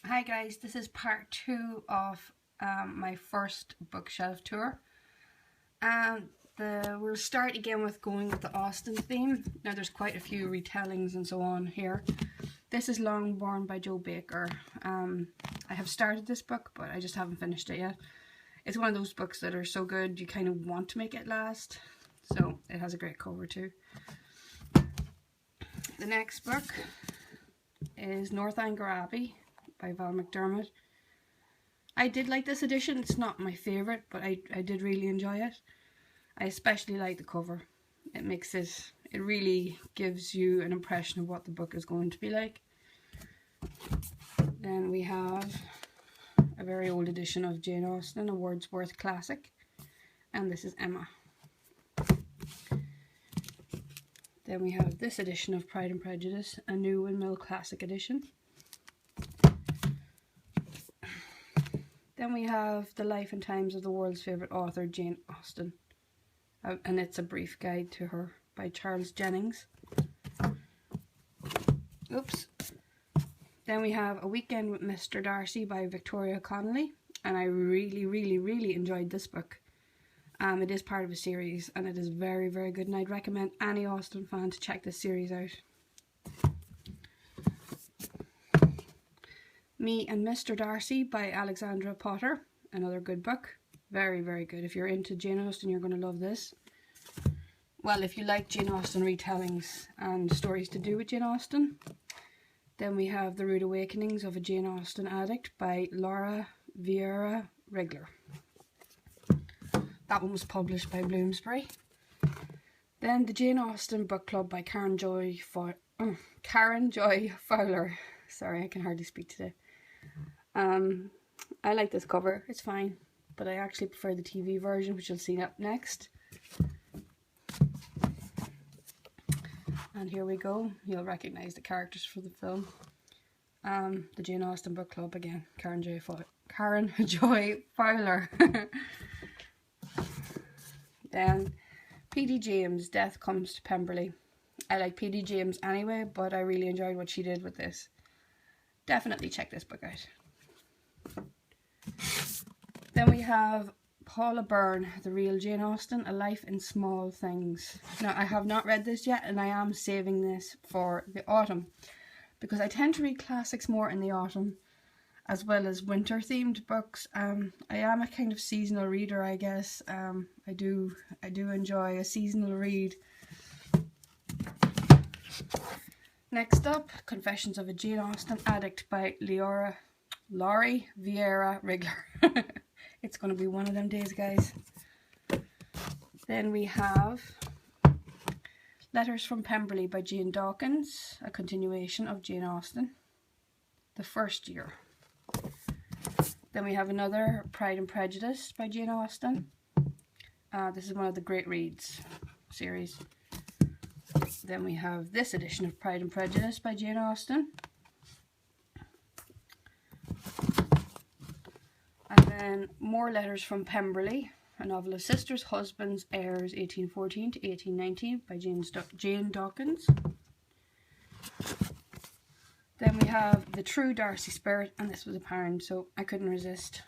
Hi guys, this is part 2 of my first bookshelf tour. We'll start again with going with the Austen theme. Now there's quite a few retellings and so on here. This is Longbourn by Jo Baker. I have started this book but I just haven't finished it yet. It's one of those books that are so good you kind of want to make it last. So it has a great cover too. The next book is Northanger Abbey by Val McDermid. I did like this edition. It's not my favourite, but I did really enjoy it. I especially like the cover. It really gives you an impression of what the book is going to be like. Then we have a very old edition of Jane Austen, a Wordsworth classic, and this is Emma. Then we have this edition of Pride and Prejudice, a new Windmill Classic edition. Then we have The Life and Times of the World's Favourite Author, Jane Austen. And it's a brief guide to her by Charles Jennings. Oops. Then we have A Weekend with Mr. Darcy by Victoria Connolly. And I really enjoyed this book. It is part of a series and it is very good, and I'd recommend any Austen fan to check this series out. Me and Mr. Darcy by Alexandra Potter, another good book. Very good. If you're into Jane Austen, you're going to love this. Well, if you like Jane Austen retellings and stories to do with Jane Austen, then we have The Rude Awakenings of a Jane Austen Addict by Laura Vieira Regler. That one was published by Bloomsbury. Then The Jane Austen Book Club by Karen Joy Fowler. Sorry, I can hardly speak today. I like this cover, it's fine, but I actually prefer the TV version, which you'll see up next. And here we go, you'll recognise the characters for the film. The Jane Austen Book Club again, Karen Joy Fowler. Then P.D. James, Death Comes to Pemberley. I like P.D. James anyway, but I really enjoyed what she did with this. Definitely check this book out. Then we have Paula Byrne, The Real Jane Austen, A Life in Small Things. Now, I have not read this yet, and I am saving this for the autumn, because I tend to read classics more in the autumn, as well as winter-themed books. I am a kind of seasonal reader, I guess. I do enjoy a seasonal read. Next up, Confessions of a Jane Austen Addict by Laurie Vieira Regler. It's going to be one of them days, guys. Then we have Letters from Pemberley by Jane Dawkins, a continuation of Jane Austen, the first year. Then we have another Pride and Prejudice by Jane Austen. This is one of the Great Reads series. Then we have this edition of Pride and Prejudice by Jane Austen. And then more Letters from Pemberley, a novel of sisters, husbands, heirs, 1814 to 1819 by Jane Dawkins. Then we have The True Darcy Spirit, and this was a pound, so I couldn't resist.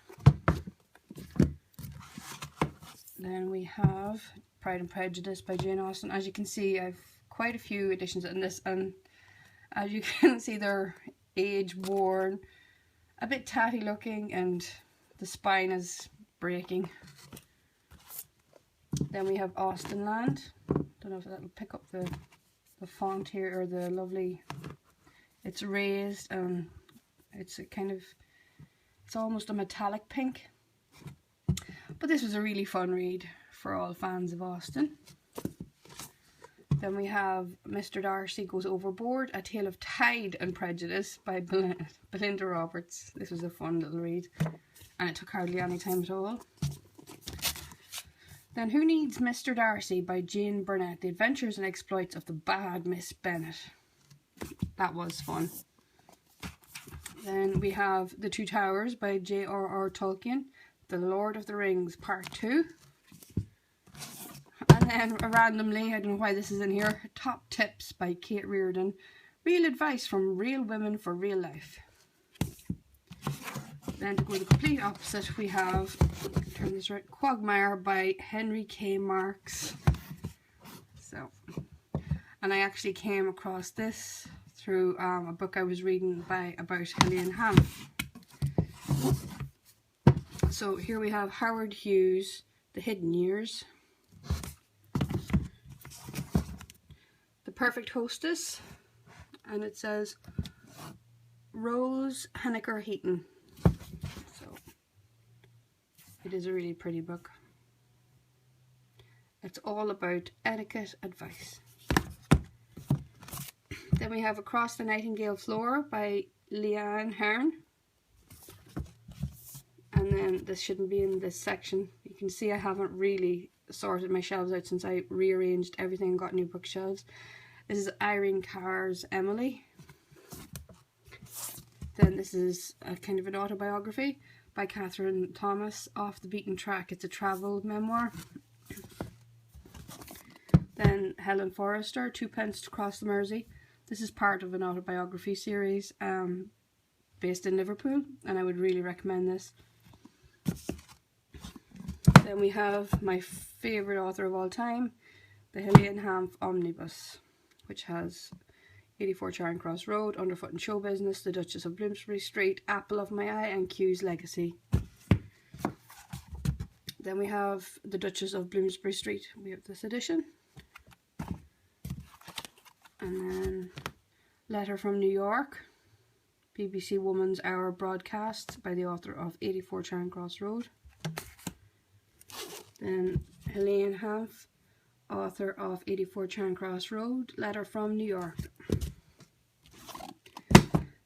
Then we have Pride and Prejudice by Jane Austen. As you can see, I've quite a few editions in this, and as you can see, they're age-worn, a bit tatty looking, and the spine is breaking. Then we have Austenland. Don't know if that'll pick up the font here, or the lovely, it's raised, and it's a kind of, it's almost a metallic pink. But this was a really fun read for all fans of Austen. Then we have Mr. Darcy Goes Overboard, A Tale of Tide and Prejudice by Belinda Roberts. This was a fun little read, and it took hardly any time at all. Then Who Needs Mr. Darcy by Jane Burnett, The Adventures and Exploits of the Bad Miss Bennet. That was fun. Then we have The Two Towers by J.R.R. Tolkien, The Lord of the Rings Part 2. And then randomly, I don't know why this is in here, Top Tips by Kate Reardon, Real Advice from Real Women for Real Life. Then to go the complete opposite, we have, turn this right, Quagmire by Henry K. Marks. So, and I actually came across this through a book I was reading about Helene Hanff. So here we have Howard Hughes, The Hidden Years. The Perfect Hostess, and it says Rose Henniker Heaton. So it is a really pretty book. It's all about etiquette advice. Then we have Across the Nightingale Floor by Leanne Hearn. And then this shouldn't be in this section. You can see I haven't really sorted my shelves out since I rearranged everything and got new bookshelves. This is Irene Carr's Emily. Then this is a kind of an autobiography by Catherine Thomas, Off the Beaten Track. It's a travel memoir. Then Helen Forrester, Twopence to Cross the Mersey. This is part of an autobiography series based in Liverpool, and I would really recommend this. Then we have my favourite author of all time, the Helene Hanff Omnibus, which has 84 Charing Cross Road, Underfoot and Show Business, The Duchess of Bloomsbury Street, Apple of My Eye, and Q's Legacy. Then we have The Duchess of Bloomsbury Street. We have this edition. And then Letter from New York, BBC Woman's Hour broadcast by the author of 84 Charing Cross Road. Then Helene Hanff, author of 84 Charing Cross Road, Letter from New York.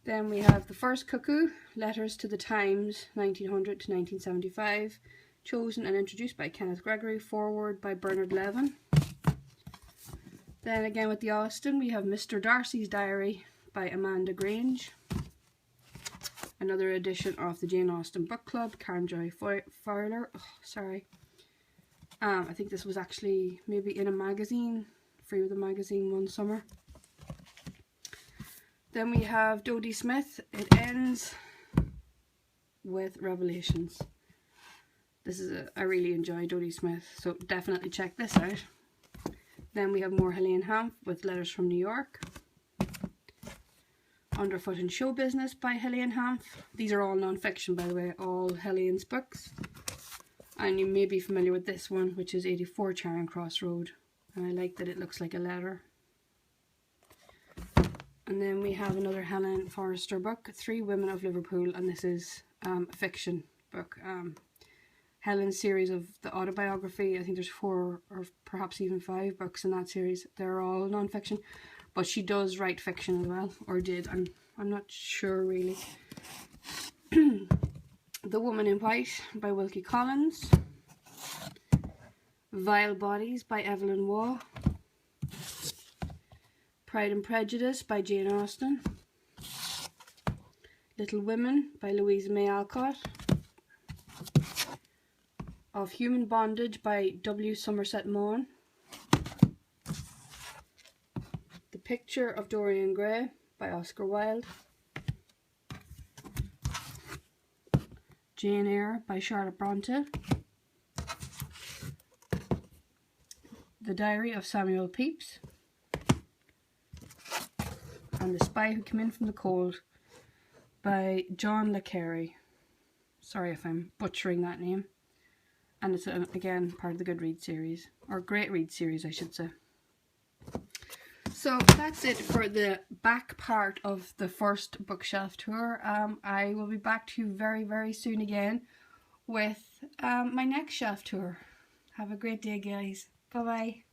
Then we have The First Cuckoo, Letters to the Times, 1900 to 1975, chosen and introduced by Kenneth Gregory, foreword by Bernard Levin. Then again with the Austen, we have Mr. Darcy's Diary by Amanda Grange. Another edition of the Jane Austen Book Club, Karen Joy Fowler. Oh, sorry. I think this was actually maybe in a magazine, free with a magazine one summer. Then we have Dodie Smith. It ends with Revelations. This is I really enjoy Dodie Smith, so definitely check this out. Then we have more Helene Hanff with Letters from New York. Underfoot and Show Business by Helene Hanff. These are all non-fiction, by the way, all Helene's books. And you may be familiar with this one, which is 84 Charing Cross Road. And I like that it looks like a letter. And then we have another Helen Forrester book, Three Women of Liverpool, and this is a fiction book. Helen's series of the autobiography, I think there's 4 or perhaps even 5 books in that series. They're all non-fiction, but she does write fiction as well, or did. I'm not sure really. The Woman in White by Wilkie Collins. Vile Bodies by Evelyn Waugh. Pride and Prejudice by Jane Austen. Little Women by Louisa May Alcott. Of Human Bondage by W. Somerset Maugham. The Picture of Dorian Gray by Oscar Wilde. Jane Eyre by Charlotte Bronte. The Diary of Samuel Pepys. And The Spy Who Came In From the Cold by John le Carre. Sorry if I'm butchering that name. And it's, again, part of the Goodreads series. Or Great Read series, I should say. So that's it for the back part of the first bookshelf tour. I will be back to you very, very soon again with my next shelf tour. Have a great day, guys. Bye-bye.